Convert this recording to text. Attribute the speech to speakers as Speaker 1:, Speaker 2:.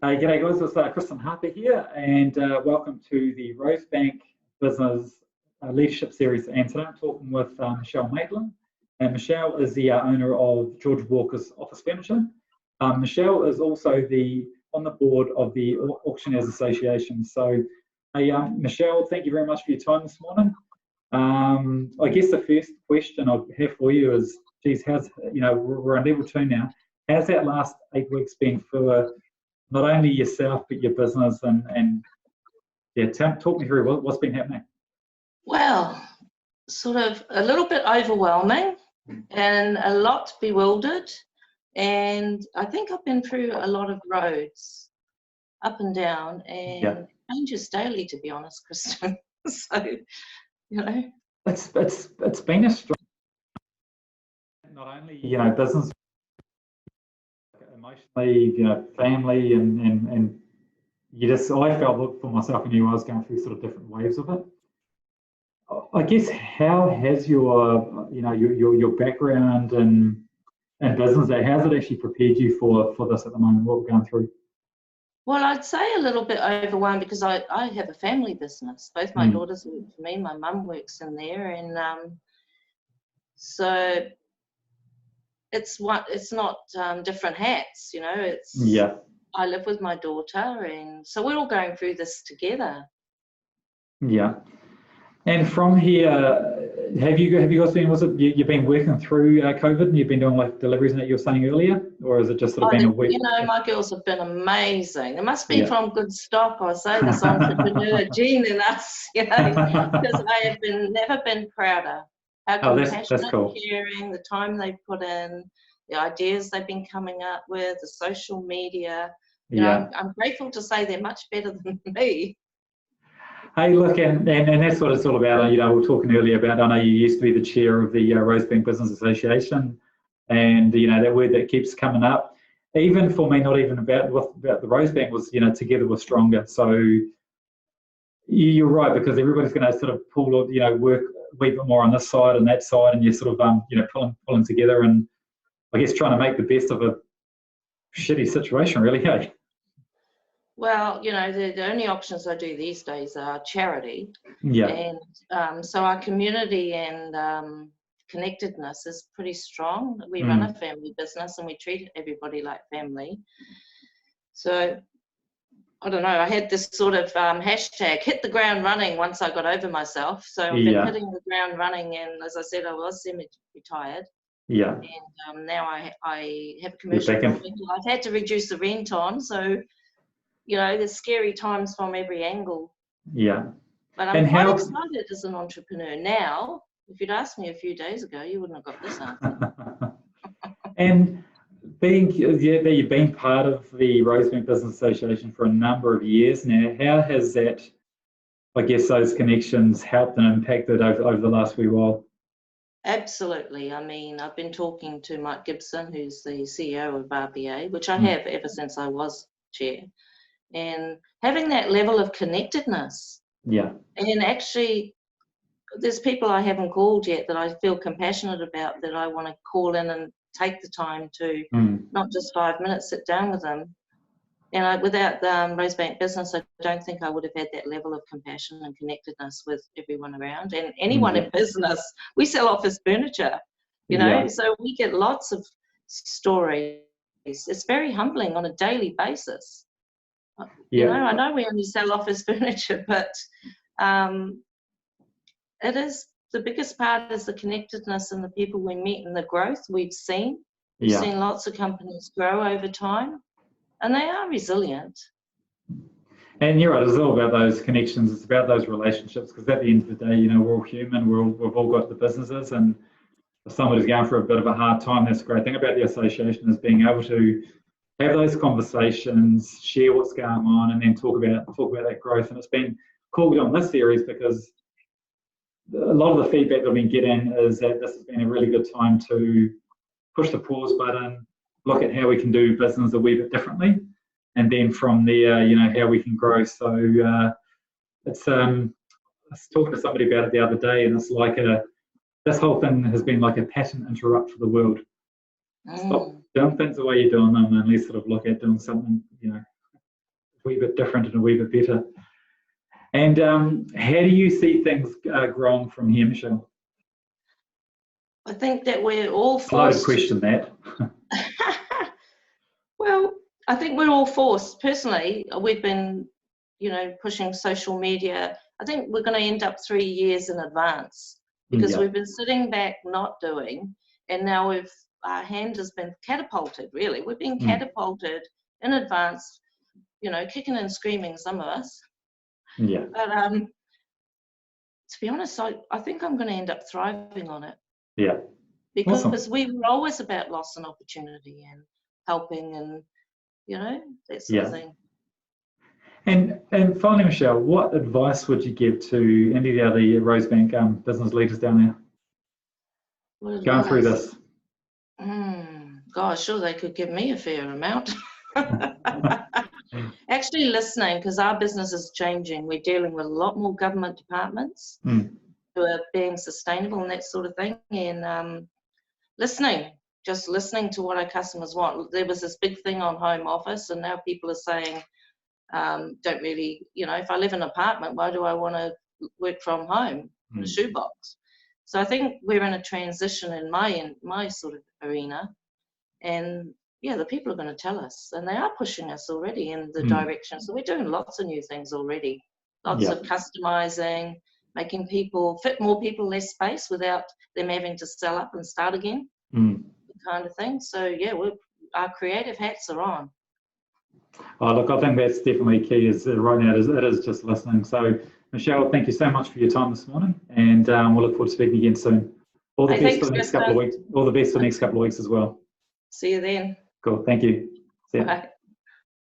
Speaker 1: Hey, g'day guys, it's Kristen Harper here, and welcome to the Rosebank Business Leadership Series. And today I'm talking with Michelle Maitland, and Michelle is the owner of George Walker's Office Furniture. Michelle is also on the board of the Auctioneers Association. So, hey, Michelle, thank you very much for your time this morning. I guess the first question I have for you is, geez, we're on level 2 now. How's that last 8 weeks been for not only yourself but your business, and yeah, talk me through what's been happening.
Speaker 2: Well, sort of a little bit overwhelming and a lot bewildered, and I think I've been through a lot of roads, up and down, and changes daily, to be honest, Kristen. So,
Speaker 1: it's been a strong, not only business, emotionally, family, and I felt for myself and you, I was going through sort of different waves of it. I guess, how has your your background and business, how's it actually prepared you for this at the moment, what we're going through?
Speaker 2: Well, I'd say a little bit overwhelmed because I have a family business. Both my daughters work for me, my mum works in there, and so it's not different hats, it's I live with my daughter, and so we're all going through this together.
Speaker 1: Yeah. And from here, have you guys been, you've been working through COVID, and you've been doing like deliveries that you were saying earlier, or is it just sort of been a week?
Speaker 2: My girls have been amazing. It must be from good stock, I say, this entrepreneur gene in us, because I have never been prouder. How compassionate,
Speaker 1: that's cool.
Speaker 2: Caring, the time they've put in, the ideas they've been coming up with, the social media. I'm grateful to say they're much better than me.
Speaker 1: Hey, look, and that's what it's all about. We were talking earlier about, I know you used to be the chair of the Rosebank Business Association, and that word that keeps coming up, even for me, not even about the Rosebank, was together we're stronger. So you're right, because everybody's going to sort of pull, work a wee bit more on this side and that side, and you're sort of pulling together, and I guess trying to make the best of a shitty situation, really. Hey.
Speaker 2: Well, the only options I do these days are charity.
Speaker 1: Yeah.
Speaker 2: And so our community and connectedness is pretty strong. We run a family business and we treat everybody like family. So, I don't know, I had this sort of hashtag, hit the ground running, once I got over myself. So I've been hitting the ground running, and as I said, I was semi-retired.
Speaker 1: Yeah.
Speaker 2: And now I have a commercial building. I've had to reduce the rent on, so there's scary times from every angle.
Speaker 1: Yeah.
Speaker 2: But I'm quite excited as an entrepreneur now. If you'd asked me a few days ago, you wouldn't have got this answer.
Speaker 1: And you've been part of the Rosebank Business Association for a number of years now, how has that, I guess, those connections helped and impacted over the last wee while?
Speaker 2: Absolutely. I mean, I've been talking to Mike Gibson, who's the CEO of RBA, which I have ever since I was chair. And having that level of connectedness. Yeah. And actually, there's people I haven't called yet that I feel compassionate about, that I want to call in and take the time to, not just 5 minutes, sit down with them. And without Rosebank Business, I don't think I would have had that level of compassion and connectedness with everyone around. And anyone in business, we sell office furniture, so we get lots of stories. It's very humbling on a daily basis. I know we only sell office furniture, but it is, the biggest part is the connectedness and the people we meet and the growth we've seen. We've seen lots of companies grow over time, and they are resilient.
Speaker 1: And you're right, it's all about those connections, it's about those relationships, because at the end of the day, we're all human, we've all got the businesses, and if somebody's going through a bit of a hard time, that's the great thing about the association, is being able to have those conversations, share what's going on, and then talk about that growth. And it's been cool on this series because a lot of the feedback that I've been getting is that this has been a really good time to push the pause button, look at how we can do business a wee bit differently, and then from there, how we can grow. So it's I was talking to somebody about it the other day, and it's like this whole thing has been like a pattern interrupt for the world. Stop doing things the way you're doing them, and let's sort of look at doing something, wee bit different and a wee bit better. And how do you see things growing from here, Michelle?
Speaker 2: I think that we're all
Speaker 1: It's a loaded
Speaker 2: forced.
Speaker 1: question, that.
Speaker 2: Well, I think we're all forced. Personally, we've been, pushing social media. I think we're going to end up 3 years in advance because we've been sitting back not doing, and now our hand has been catapulted, really. We've been catapulted in advance, kicking and screaming, some of us.
Speaker 1: Yeah.
Speaker 2: But to be honest, I think I'm going to end up thriving on it.
Speaker 1: Yeah.
Speaker 2: Because
Speaker 1: awesome.
Speaker 2: we were always about loss and opportunity and helping and, that sort of thing. And
Speaker 1: finally, Michelle, what advice would you give to any of the other Rosebank business leaders down there going through this?
Speaker 2: Gosh, sure, they could give me a fair amount. Actually listening, because our business is changing. We're dealing with a lot more government departments who are being sustainable and that sort of thing. And just listening to what our customers want. There was this big thing on home office, and now people are saying, don't really, if I live in an apartment, why do I want to work from home in a shoebox? So I think we're in a transition in my sort of arena, and the people are going to tell us, and they are pushing us already in the direction. So we're doing lots of new things already, lots of customizing, making people fit more people, less space without them having to sell up and start again, kind of thing. So our creative hats are on.
Speaker 1: Oh, look, I think that's definitely key. Is right now it is just listening. So, Michelle, thank you so much for your time this morning, and we'll look forward to speaking again soon. All the best for the next couple of weeks. All the best for the next couple of weeks as well.
Speaker 2: See you then.
Speaker 1: Cool. Thank you. See ya.
Speaker 2: Bye.